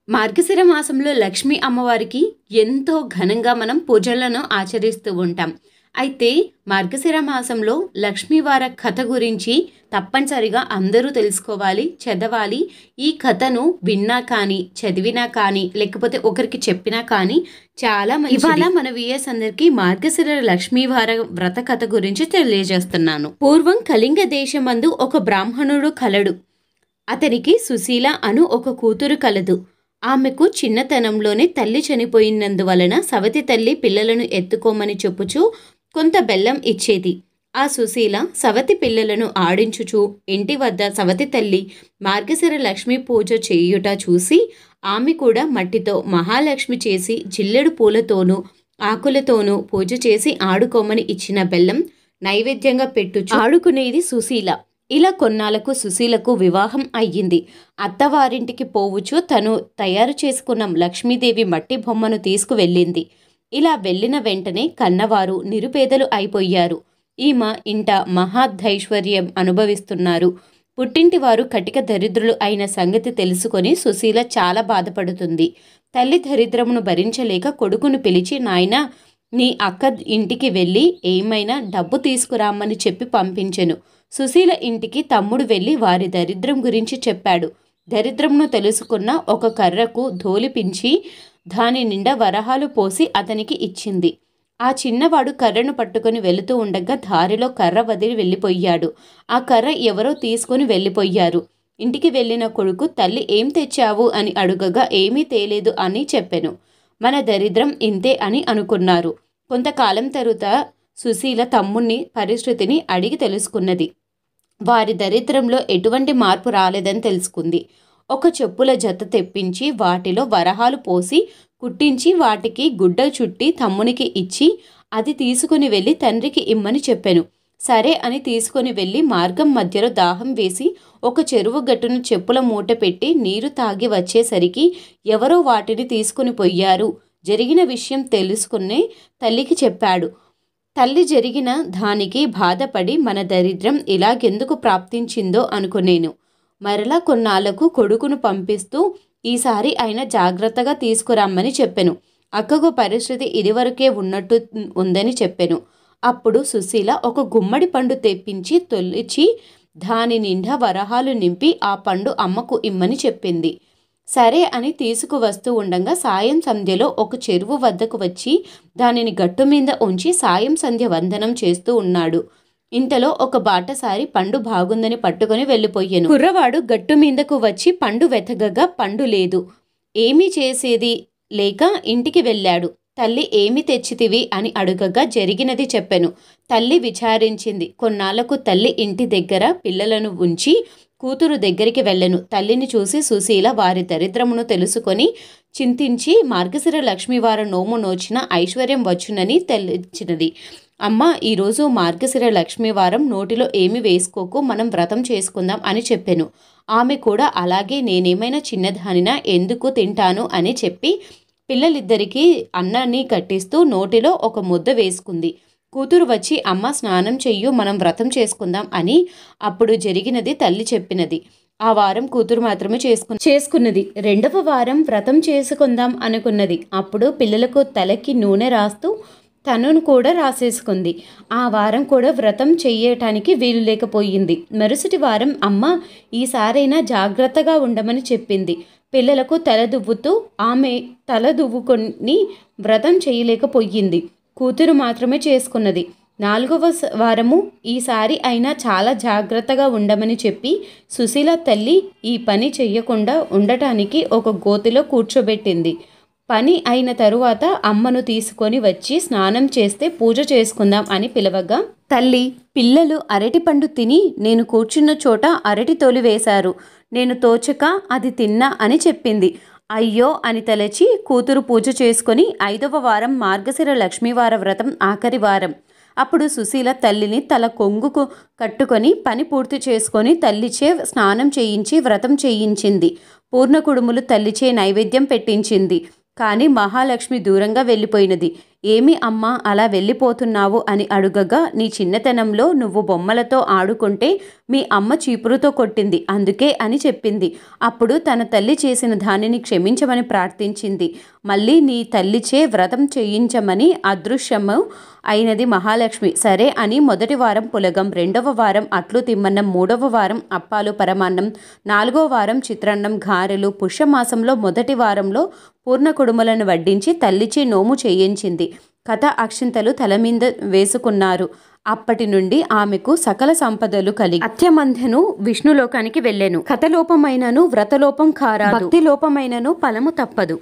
మార్గశిర మాసంలో లక్ష్మీ అమ్మవారికి ఎంతో ఘనంగా మనం పూజలను ఆచరిస్తూ ఉంటాం. అయితే మార్గశిర మాసంలో లక్ష్మీవార కథ గురించి తప్పనిసరిగా అందరూ తెలుసుకోవాలి, చదవాలి. ఈ కథను విన్నా కానీ, చదివినా కానీ, లేకపోతే ఒకరికి చెప్పినా కానీ చాలా మంచిది. ఇవాళ మన విఎస్ అందరికీ మార్గశిర లక్ష్మీవార వ్రత కథ గురించి తెలియజేస్తున్నాను. పూర్వం కళింగ దేశమందు ఒక బ్రాహ్మణుడు కలడు. అతనికి సుశీల అను ఒక కూతురు కలదు. ఆమెకు చిన్నతనంలోనే తల్లి చనిపోయినందువలన సవతి తల్లి పిల్లలను ఎత్తుకోమని చెప్పుచూ కొంత బెల్లం ఇచ్చేది. ఆ సుశీల సవతి పిల్లలను ఆడించుచూ ఇంటి వద్ద సవతి తల్లి మార్గశిర లక్ష్మీ పూజ చేయుట చూసి ఆమె కూడా మట్టితో మహాలక్ష్మి చేసి జిల్లెడు పూలతోనూ ఆకులతోనూ పూజ చేసి ఆడుకోమని ఇచ్చిన బెల్లం నైవేద్యంగా పెట్టుచు ఆడుకునేది సుశీల. ఇలా కొన్నాళ్లకు సుశీలకు వివాహం అయ్యింది. అత్తవారింటికి పోవుచు తను తయారు చేసుకున్న లక్ష్మీదేవి మట్టి బొమ్మను తీసుకువెళ్ళింది. ఇలా వెళ్ళిన వెంటనే కన్నవారు నిరుపేదలు అయిపోయారు. ఈమె ఇంట మహాధైశ్వర్యం అనుభవిస్తున్నారు. పుట్టింటి వారు కటిక దరిద్రులు అయిన సంగతి తెలుసుకొని సుశీల చాలా బాధపడుతుంది. తల్లి దరిద్రమును భరించలేక కొడుకును పిలిచి, నాయనా, నీ అక్క ఇంటికి వెళ్ళి ఏమైనా డబ్బు తీసుకురామని చెప్పి పంపించెను. సుశీల ఇంటికి తమ్ముడు వెళ్ళి వారి దరిద్రం గురించి చెప్పాడు. దరిద్రమును తెలుసుకున్న ఒక కర్రకు ధోలిపించి దాని నిండా వరహాలు పోసి అతనికి ఇచ్చింది. ఆ చిన్నవాడు కర్రను పట్టుకొని వెళుతూ ఉండగా దారిలో కర్ర వదిలి వెళ్ళిపోయాడు. ఆ కర్ర ఎవరో తీసుకొని వెళ్ళిపోయారు. ఇంటికి వెళ్ళిన కొడుకు తల్లి ఏం తెచ్చావు అని అడుగగా ఏమీ తేలేదు అని చెప్పెను. మన దరిద్రం ఇంతే అని అనుకున్నారు. కొంతకాలం తరువాత సుశీల తమ్ముణ్ణి పరిస్థితిని అడిగి తెలుసుకున్నది. వారి దరిద్రంలో ఎటువంటి మార్పు రాలేదని తెలుసుకుంది. ఒక చెప్పుల జత తెప్పించి వాటిలో వరహాలు పోసి కుట్టించి వాటికి గుడ్డ చుట్టి తమ్మునికి ఇచ్చి అది తీసుకుని వెళ్ళి తండ్రికి ఇమ్మని చెప్పెను. సరే అని తీసుకొని వెళ్ళి మార్గం మధ్యలో దాహం వేసి ఒక చెరువు గట్టును చెప్పుల మూట పెట్టి నీరు తాగి వచ్చేసరికి ఎవరో వాటిని తీసుకుని పోయారు. జరిగిన విషయం తెలుసుకునే తల్లికి చెప్పాడు. తల్లి జరిగిన దానికి బాధపడి మన దరిద్రం ఇలాగెందుకు ప్రాప్తించిందో అనుకునేను. మరలా కొన్నాళ్లకు కొడుకును పంపిస్తూ ఈసారి అయినా జాగ్రత్తగా తీసుకురమ్మని చెప్పెను. అక్కకు పరిస్థితి ఇదివరకే ఉన్నట్టు ఉందని చెప్పెను. అప్పుడు సుశీల ఒక గుమ్మడి పండు తెప్పించి తొలిచి దాని నిండా వరహాలు నింపి ఆ పండు అమ్మకు ఇమ్మని చెప్పింది. సరే అని తీసుకువస్తూ ఉండగా సాయం సంధ్యలో ఒక చెరువు వద్దకు వచ్చి దానిని గట్టు మీద ఉంచి సాయం సంధ్య వందనం చేస్తూ ఉన్నాడు. ఇంతలో ఒక బాటసారి పండు బాగుందని పట్టుకొని వెళ్ళిపోయాను. కుర్రవాడు గట్టు మీదకు వచ్చి పండు వెతకగా పండు లేదు. ఏమీ చేసేది లేక ఇంటికి వెళ్ళాడు. తల్లి ఏమి తెచ్చితివి అని అడుగగా జరిగినది చెప్పెను. తల్లి విచారించింది. కొన్నాళ్లకు తల్లి ఇంటి దగ్గర పిల్లలను ఉంచి కూతురు దగ్గరికి వెళ్ళెను. తల్లిని చూసి సుశీల వారి దరిద్రమును తెలుసుకొని చింతించి మార్గశిర లక్ష్మీవార నోము నోచిన ఐశ్వర్యం వచ్చునని తెలిచినది. అమ్మ, ఈరోజు మార్గశిర లక్ష్మీవారం, నోటిలో ఏమి వేసుకోకు, మనం వ్రతం చేసుకుందాం అని చెప్పెను. ఆమె కూడా అలాగే, నేనేమైనా చిన్నదానినా, ఎందుకు తింటాను అని చెప్పి పిల్లలిద్దరికీ అన్నాన్ని కట్టిస్తూ నోటిలో ఒక ముద్ద వేసుకుంది. కూతురు వచ్చి, అమ్మ స్నానం చెయ్యు, మనం వ్రతం చేసుకుందాం అని. అప్పుడు జరిగినది తల్లి చెప్పినది. ఆ వారం కూతురు మాత్రమే చేసుకున్నది. రెండవ వారం వ్రతం చేసుకుందాం అనుకున్నది. అప్పుడు పిల్లలకు తలకి నూనె రాస్తూ తనను కూడా రాసేసుకుంది. ఆ వారం కూడా వ్రతం చెయ్యటానికి వీలు లేకపోయింది. మరుసటి వారం అమ్మ ఈసారైనా జాగ్రత్తగా ఉండమని చెప్పింది. పిల్లలకు తల దువ్వుతూ ఆమె తల దువ్వుకొని వ్రతం చేయలేకపోయింది. కూతురు మాత్రమే చేసుకున్నది. 4వ వారము ఈసారి అయినా చాలా జాగ్రత్తగా ఉండమని చెప్పి సుశీల తల్లి ఈ పని చెయ్యకుండా ఉండటానికి ఒక గోతిలో కూర్చోబెట్టింది. పని అయిన తరువాత అమ్మను తీసుకొని వచ్చి స్నానం చేస్తే పూజ చేసుకుందాం అని పిలవగా తల్లి, పిల్లలు అరటిపండు తిని నేను కూర్చున్న చోట అరటి తొలి వేశారు, నేను తోచక అది తిన్నా అని చెప్పింది. అయ్యో అని తలచి కూతురు పూజ చేసుకొని 5వ వారం మార్గశిర లక్ష్మీవార వ్రతం ఆఖరి వారం. అప్పుడు సుశీల తల్లిని తల కొంగుకు కట్టుకొని పని పూర్తి చేసుకొని తల్లిచే స్నానం చేయించి వ్రతం చేయించింది. పూర్ణ కుడుములు తల్లిచే నైవేద్యం పెట్టించింది. కానీ మహాలక్ష్మి దూరంగా వెళ్ళిపోయినది. ఏమి అమ్మా అలా వెళ్ళిపోతున్నావు అని అడుగగా, నీ చిన్నతనంలో నువ్వు బొమ్మలతో ఆడుకుంటే మీ అమ్మ చీపురుతో కొట్టింది అందుకే అని చెప్పింది. అప్పుడు తన తల్లి చేసిన దానిని క్షమించమని ప్రార్థించింది. మళ్ళీ నీ తల్లిచే వ్రతం చేయించమని అదృశ్యము అయినది మహాలక్ష్మి. సరే అని మొదటి వారం పులగం, రెండవ వారం అట్లు తిమ్మన్నం, మూడవ వారం అప్పాలు పరమాన్నం, నాలుగో వారం చిత్రాన్నం, గారెలు. పుష్యమాసంలో మొదటి వారంలో పూర్ణ కుడుములను వడ్డించి తల్లిచే నోము చేయించింది. కథ అక్షింతలు తల మీద వేసుకున్నారు. అప్పటి నుండి ఆమెకు సకల సంపదలు కలిగి అత్యమంధను విష్ణులోకానికి వెళ్ళెను. కథలోపమైనను వ్రతలోపం కారాదు, భక్తి లోపమైనను ఫలము తప్పదు.